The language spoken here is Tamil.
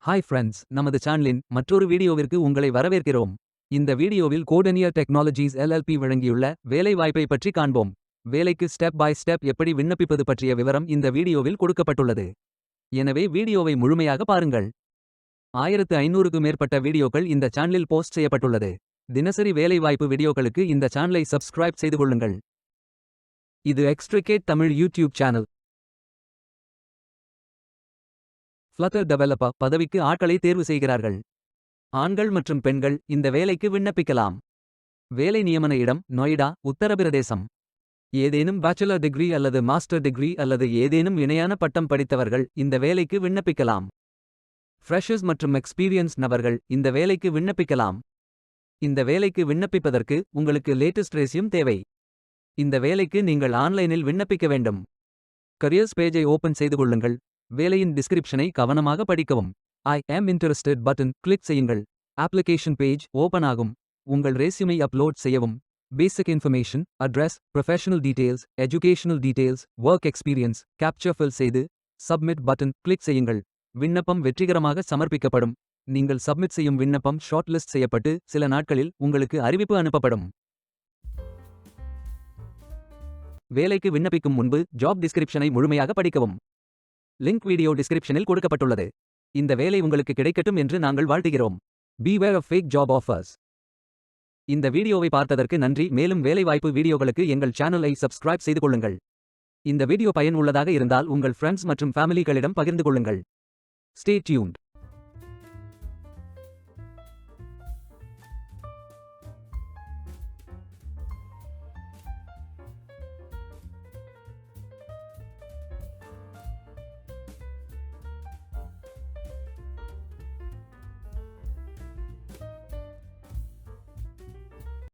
ஹாய் ஃப்ரெண்ட்ஸ், நமது சேனலின் மற்றொரு வீடியோவிற்கு உங்களை வரவேற்கிறோம். இந்த வீடியோவில் கோடனியர் டெக்னாலஜிஸ் LLP வழங்கியுள்ள வேலை வாய்ப்பை பற்றி காண்போம். வேலைக்கு ஸ்டெப் பை ஸ்டெப் எப்படி விண்ணப்பிப்பது பற்றிய விவரம் இந்த வீடியோவில் கொடுக்கப்பட்டுள்ளது. எனவே வீடியோவை முழுமையாக பாருங்கள். 1500க்கு மேற்பட்ட வீடியோக்கள் இந்த சேனலில் போஸ்ட் செய்யப்பட்டுள்ளது. தினசரி வேலைவாய்ப்பு வீடியோக்களுக்கு இந்த சேனலை சப்ஸ்கிரைப் செய்து கொள்ளுங்கள். இது extricate Tamil YouTube channel. Flutter developer பதவிக்கு ஆட்களை தேர்வு செய்கிறார்கள். ஆண்கள் மற்றும் பெண்கள் இந்த வேலைக்கு விண்ணப்பிக்கலாம். வேலை நியமன இடம் நொய்டா, உத்தரப்பிரதேசம். ஏதேனும் பேச்சுலர் டிகிரி அல்லது மாஸ்டர் டிகிரி அல்லது ஏதேனும் இணையான பட்டம் படித்தவர்கள் இந்த வேலைக்கு விண்ணப்பிக்கலாம். ஃப்ரெஷர்ஸ் மற்றும் எக்ஸ்பீரியன்ஸ் நபர்கள் இந்த வேலைக்கு விண்ணப்பிக்கலாம். இந்த வேலைக்கு விண்ணப்பிப்பதற்கு உங்களுக்கு லேட்டஸ்ட் ரெஸ்யூம் தேவை. இந்த வேலைக்கு நீங்கள் ஆன்லைனில் விண்ணப்பிக்க வேண்டும். கரியர்ஸ் பேஜை ஓபன் செய்து கொள்ளுங்கள். வேலையின் டிஸ்கிரிப்ஷனை கவனமாக படிக்கவும். ஐ am interested பட்டன் கிளிக் செய்யுங்கள். அப்ளிகேஷன் பேஜ் ஓபன் ஆகும். உங்கள் ரெஸ்யூமை அப்லோட் செய்யவும். பேசிக் information, address, professional details, educational details, work experience capture fill செய்து சப்மிட் பட்டன் கிளிக் செய்யுங்கள். விண்ணப்பம் வெற்றிகரமாக சமர்ப்பிக்கப்படும். நீங்கள் சப்மிட் செய்யும் விண்ணப்பம் ஷார்ட் லிஸ்ட் செய்யப்பட்டு சில நாட்களில் உங்களுக்கு அறிவிப்பு அனுப்பப்படும். வேலைக்கு விண்ணப்பிக்கும் முன்பு ஜாப் டிஸ்கிரிப்ஷனை முழுமையாக படிக்கவும். லிங்க் வீடியோ டிஸ்கிரிப்ஷனில் கொடுக்கப்பட்டுள்ளது. இந்த வேலை உங்களுக்கு கிடைக்கட்டும் என்று நாங்கள் வாழ்த்துகிறோம். Beware of fake job offers. இந்த வீடியோவை பார்த்ததற்கு நன்றி. மேலும் வேலைவாய்ப்பு வீடியோகளுக்கு எங்கள் சேனலை சப்ஸ்கிரைப் செய்து கொள்ளுங்கள். இந்த வீடியோ பயன் உள்ளதாக இருந்தால் உங்கள் ஃப்ரெண்ட்ஸ் மற்றும் ஃபேமிலிகளிடம் பகிர்ந்து கொள்ளுங்கள். Stay tuned.